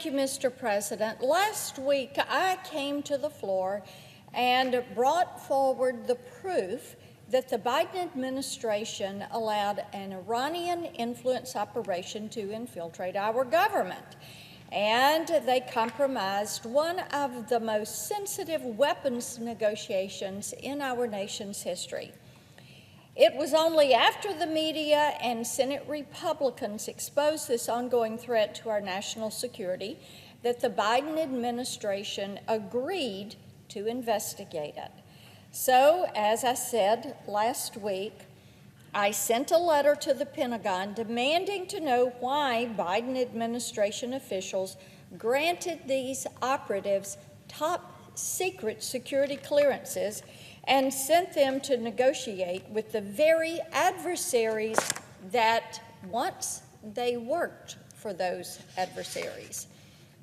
Thank you, Mr. President. Last week, I came to the floor and brought forward the proof that the Biden administration allowed an Iranian influence operation to infiltrate our government. And they compromised one of the most sensitive weapons negotiations in our nation's history. It was only after the media and Senate Republicans exposed this ongoing threat to our national security that the Biden administration agreed to investigate it. So, as I said last week, I sent a letter to the Pentagon demanding to know why Biden administration officials granted these operatives top secret security clearances and sent them to negotiate with the very adversaries that once they worked for those adversaries.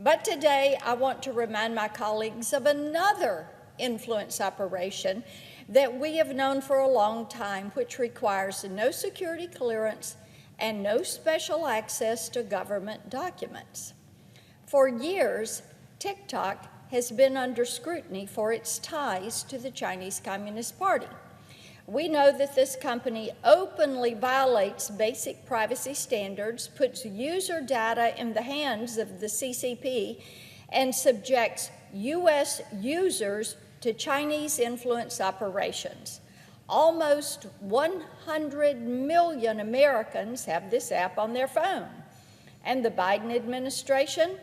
But today, I want to remind my colleagues of another influence operation that we have known for a long time, which requires no security clearance and no special access to government documents. For years, TikTok has been under scrutiny for its ties to the Chinese Communist Party. We know that this company openly violates basic privacy standards, puts user data in the hands of the CCP, and subjects U.S. users to Chinese influence operations. Almost 100 million Americans have this app on their phone. And the Biden administration,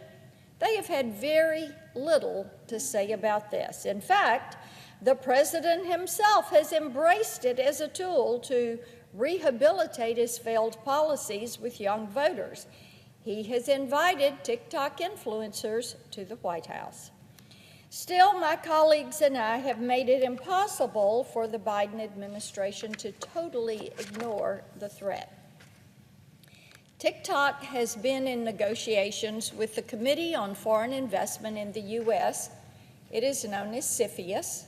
they have had very little to say about this. In fact, the president himself has embraced it as a tool to rehabilitate his failed policies with young voters. He has invited TikTok influencers to the White House. Still, my colleagues and I have made it impossible for the Biden administration to totally ignore the threat. TikTok has been in negotiations with the Committee on Foreign Investment in the U.S. It is known as CFIUS.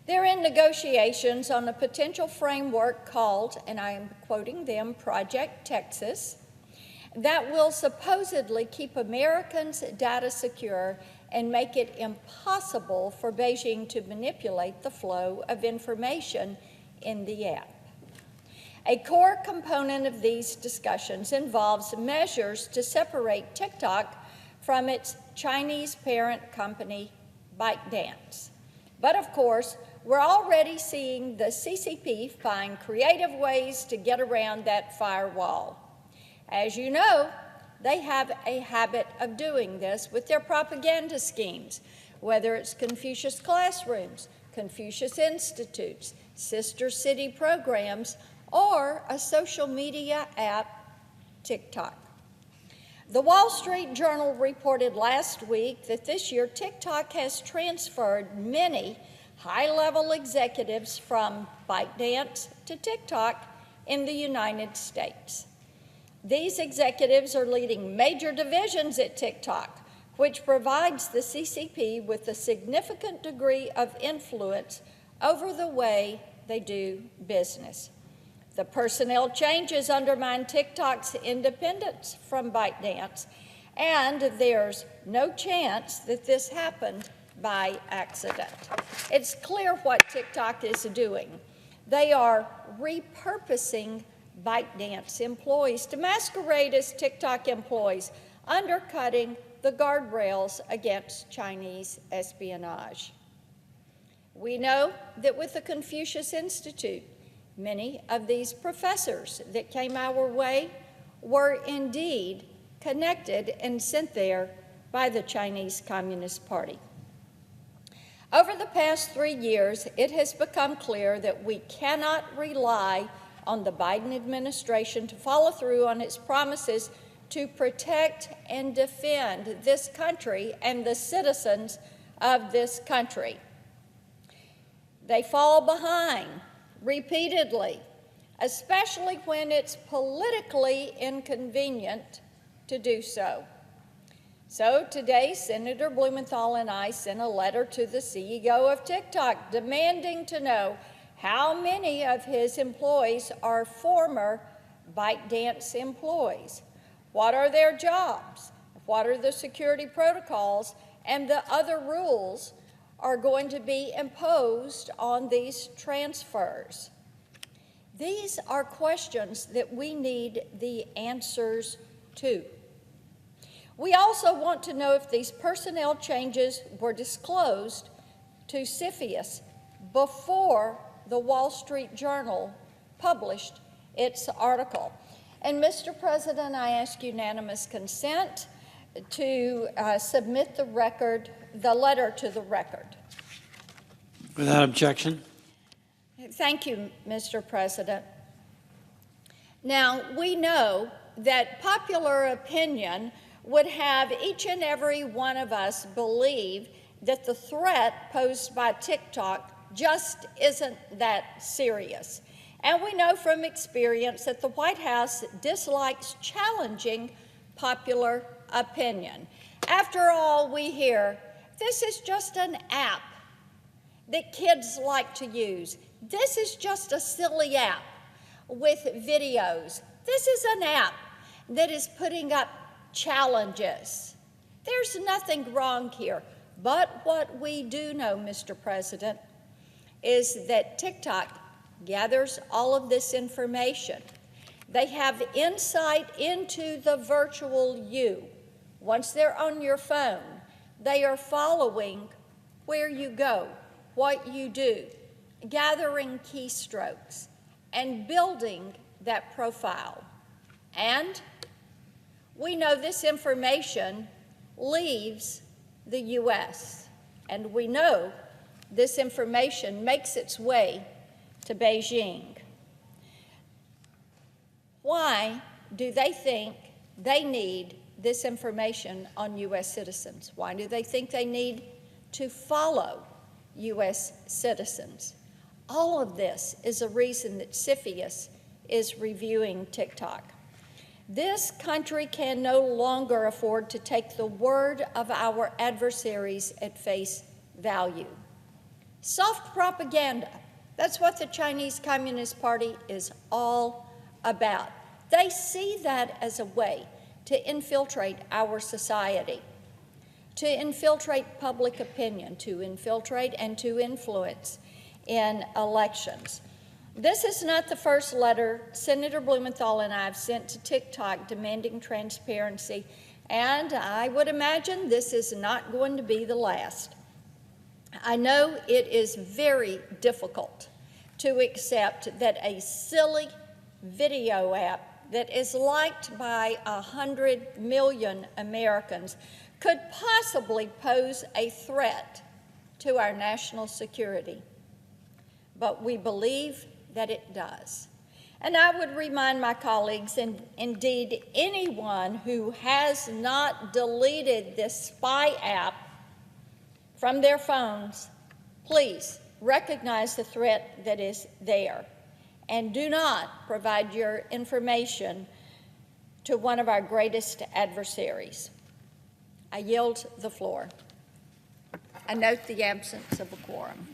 They're in negotiations on a potential framework called, and I am quoting them, Project Texas, that will supposedly keep Americans' data secure and make it impossible for Beijing to manipulate the flow of information in the app. A core component of these discussions involves measures to separate TikTok from its Chinese parent company, ByteDance. But of course, we're already seeing the CCP find creative ways to get around that firewall. As you know, they have a habit of doing this with their propaganda schemes, whether it's Confucius classrooms, Confucius institutes, sister city programs, or a social media app, TikTok. The Wall Street Journal reported last week that this year TikTok has transferred many high-level executives from ByteDance to TikTok in the United States. These executives are leading major divisions at TikTok, which provides the CCP with a significant degree of influence over the way they do business. The personnel changes undermine TikTok's independence from ByteDance, and there's no chance that this happened by accident. It's clear what TikTok is doing. They are repurposing ByteDance employees to masquerade as TikTok employees, undercutting the guardrails against Chinese espionage. We know that with the Confucius Institute, many of these professors that came our way were indeed connected and sent there by the Chinese Communist Party. Over the past 3 years, it has become clear that we cannot rely on the Biden administration to follow through on its promises to protect and defend this country and the citizens of this country. They fall behind repeatedly, especially when it's politically inconvenient to do so. So today, Senator Blumenthal and I sent a letter to the CEO of TikTok demanding to know how many of his employees are former ByteDance employees. What are their jobs? what are the security protocols and the other rules are going to be imposed on these transfers? These are questions that we need the answers to. We also want to know if these personnel changes were disclosed to CFIUS before the Wall Street Journal published its article. And Mr. President, I ask unanimous consent to submit the letter to the record. Without objection. Thank you, Mr. President. Now, we know that popular opinion would have each and every one of us believe that the threat posed by TikTok just isn't that serious. And we know from experience that the White House dislikes challenging popular opinion. After all, we hear, this is just an app that kids like to use. This is just a silly app with videos. This is an app that is putting up challenges. There's nothing wrong here. But what we do know, Mr. President, is that TikTok gathers all of this information. They have insight into the virtual you. Once they're on your phone, they are following where you go, what you do, gathering keystrokes, and building that profile. And we know this information leaves the U.S., and we know this information makes its way to Beijing. Why do they think they need this information on U.S. citizens? Why do they think they need to follow U.S. citizens? All of this is a reason that CFIUS is reviewing TikTok. This country can no longer afford to take the word of our adversaries at face value. Soft propaganda, that's what the Chinese Communist Party is all about. They see that as a way to infiltrate our society, to infiltrate public opinion, to infiltrate and to influence in elections. This is not the first letter Senator Blumenthal and I have sent to TikTok demanding transparency, and I would imagine this is not going to be the last. I know it is very difficult to accept that a silly video app that is liked by 100 million Americans could possibly pose a threat to our national security. But we believe that it does. And I would remind my colleagues, and indeed anyone who has not deleted this spy app from their phones, please recognize the threat that is there and do not provide your information to one of our greatest adversaries. I yield the floor. I note the absence of a quorum.